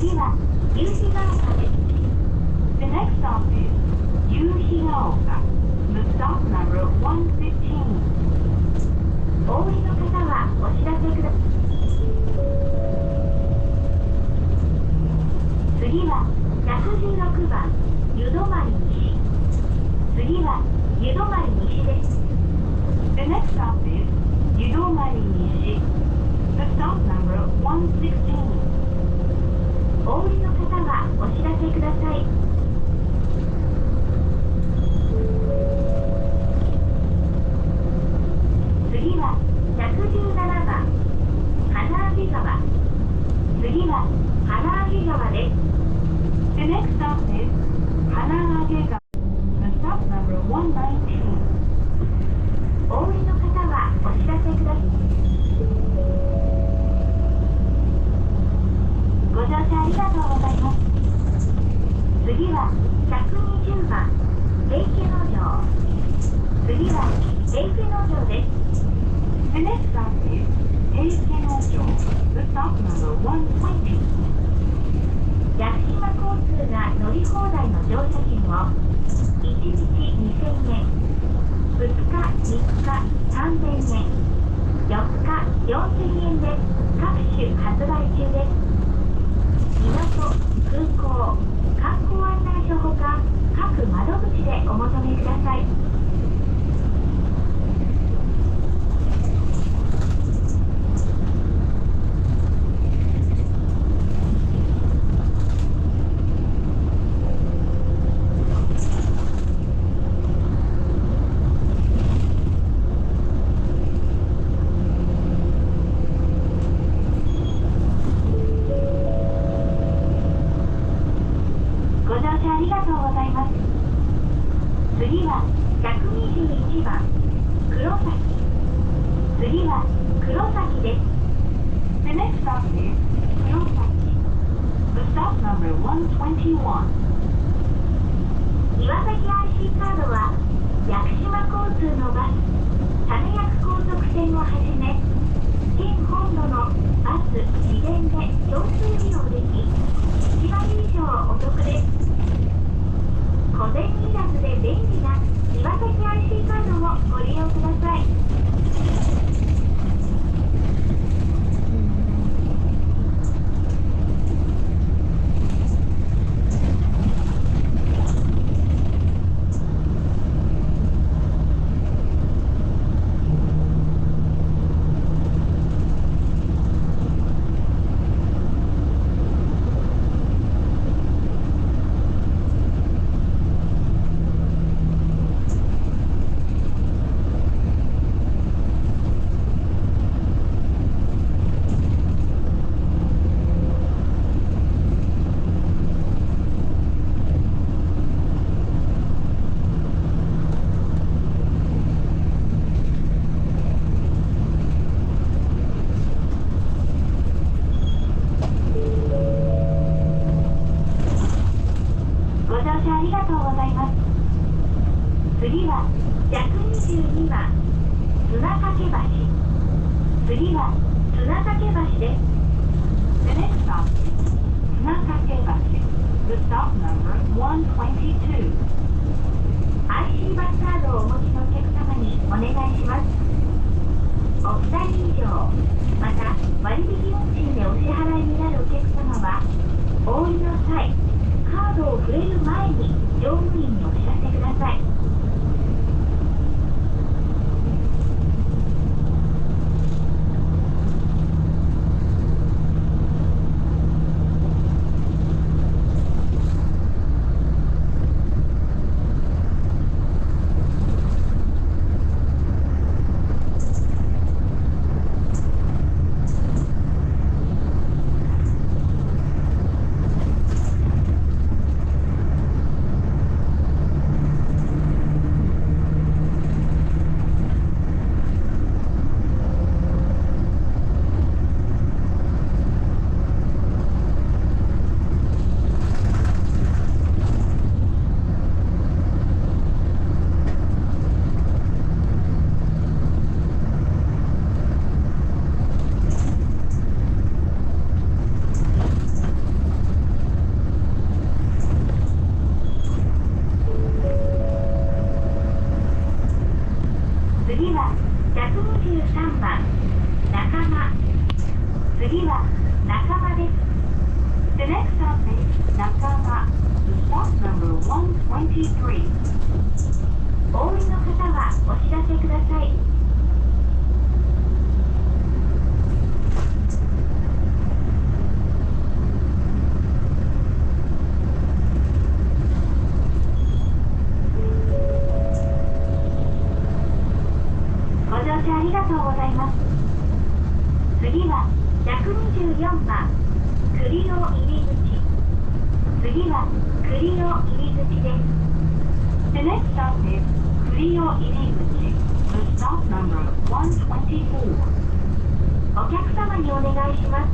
次は夕日が丘です。The next stop is 夕日が丘。The stop number 115. お降りの方はお知らせください。次は116番湯泊西。次は湯泊西です。The next stop is 湯泊西。The stop number 116. お降りの方はお知らせください。次は117番花揚川。次は花揚川です。The next stop is 花揚川。The stop number 119. お降りの方はお知らせください。ご乗車ありがとうございます。次は120番平家農場。次は平家農場です。The next stop is 平家農場。The stop number 120. 屋久島交通が乗り放題の乗車券を1日2000円、2日、3日3000円、4日4000円で各種発売中です。港、空港、観光案内所ほか各窓口でお求めください。ありがとうございます。次は121番黒崎。次は黒崎です。The next stop is 黒崎。The stop number 121. 岩崎 IC カードは屋久島交通のバス、種役高速船をはじめ県本土のバス、市電で共通利用でき1割以上お得です。小銭いらずで便利な岩崎 IC カードをご利用ください。ありがとうございます。次は122番砂掛橋。次は砂掛橋です。The next stop is 砂掛橋。The stop number 122. IC バスカードをお持ちのお客様にお願いします。お二人以上、また割引運賃でお支払いになるお客様はお降りの際カードを触れる前に乗務員にお知らせください。がとうございます。次は124番栗尾入り口。次は栗尾入り口です。The next stop is 栗尾入り口。The stop number 124。お客様にお願いします。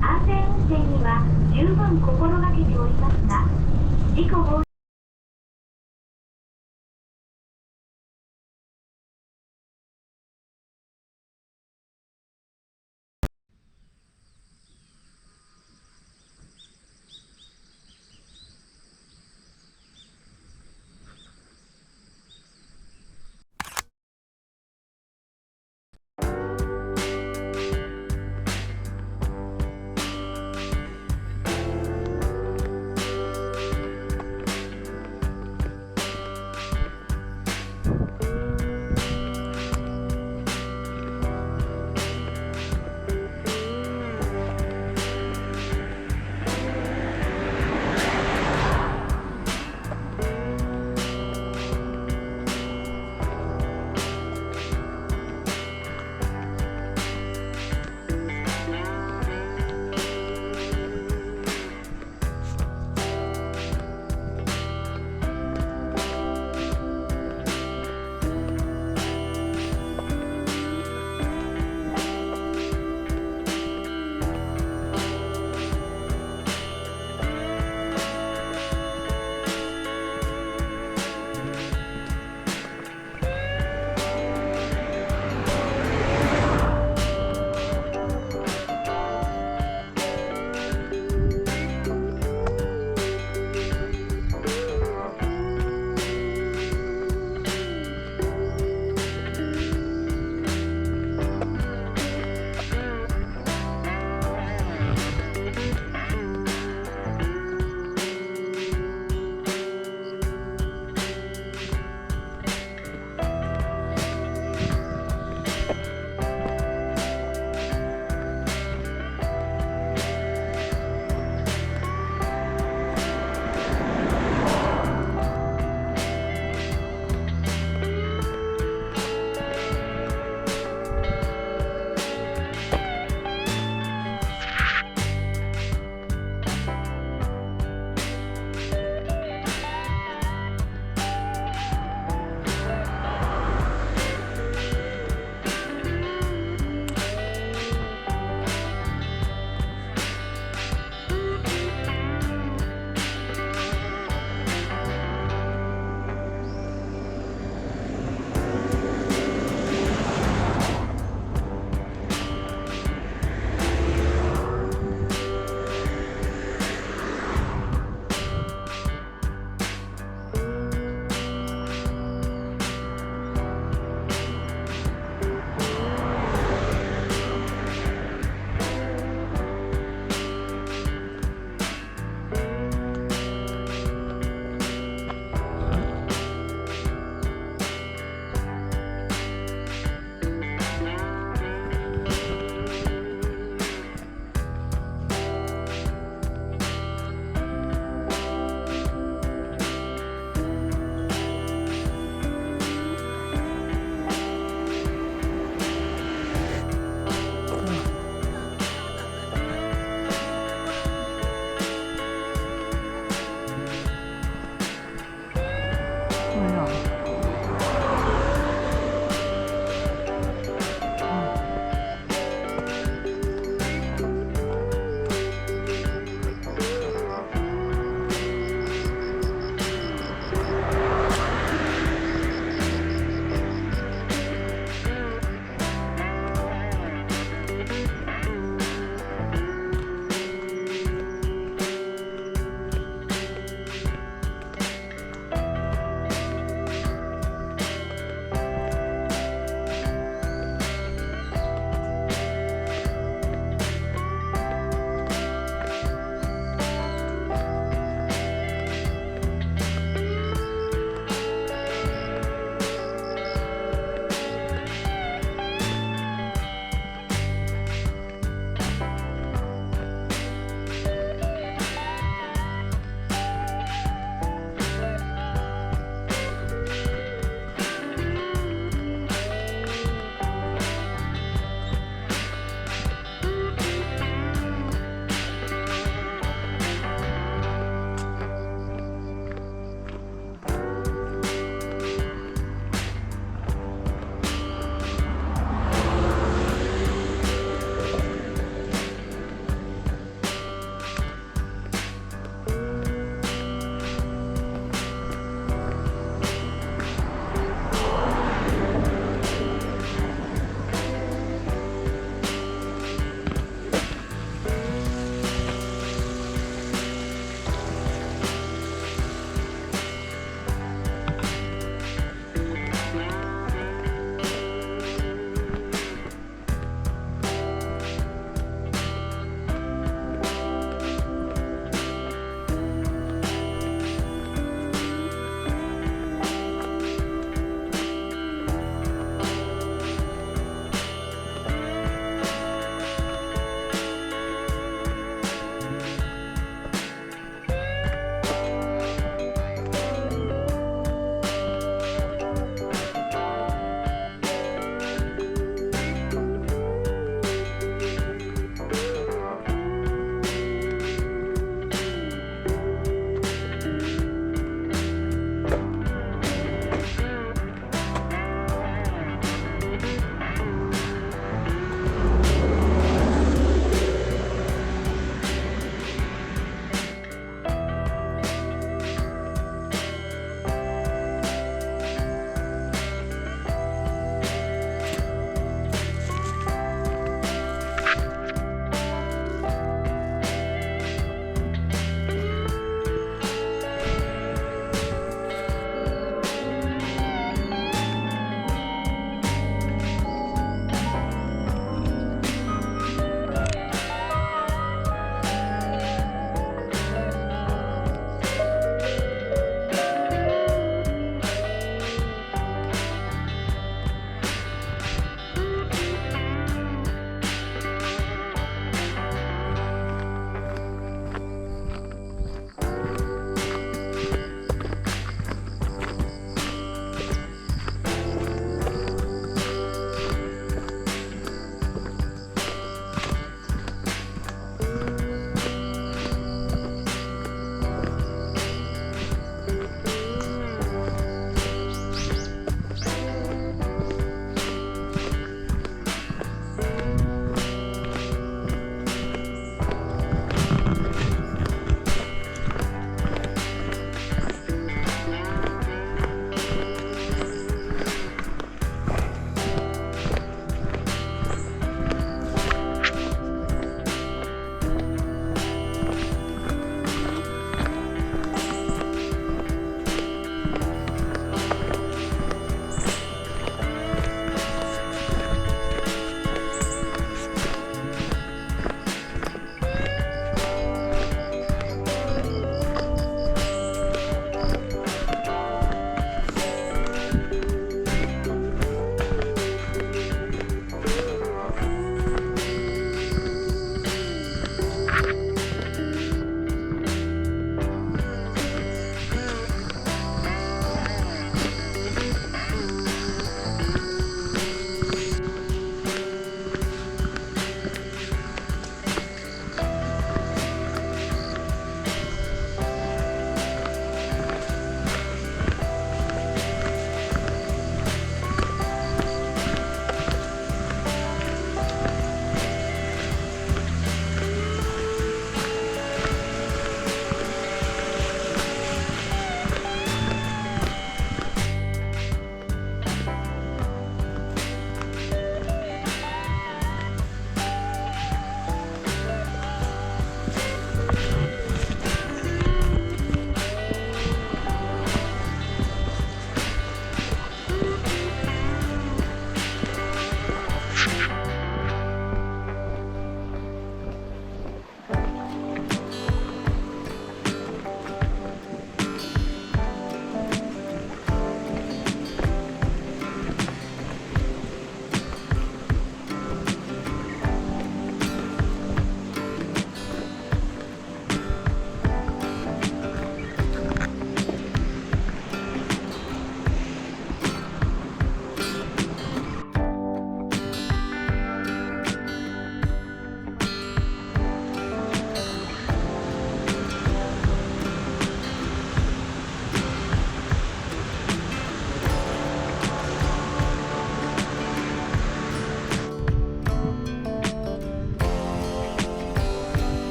安全運転には十分心がけておりますが、事故防止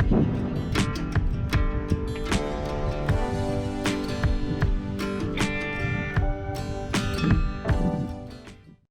す。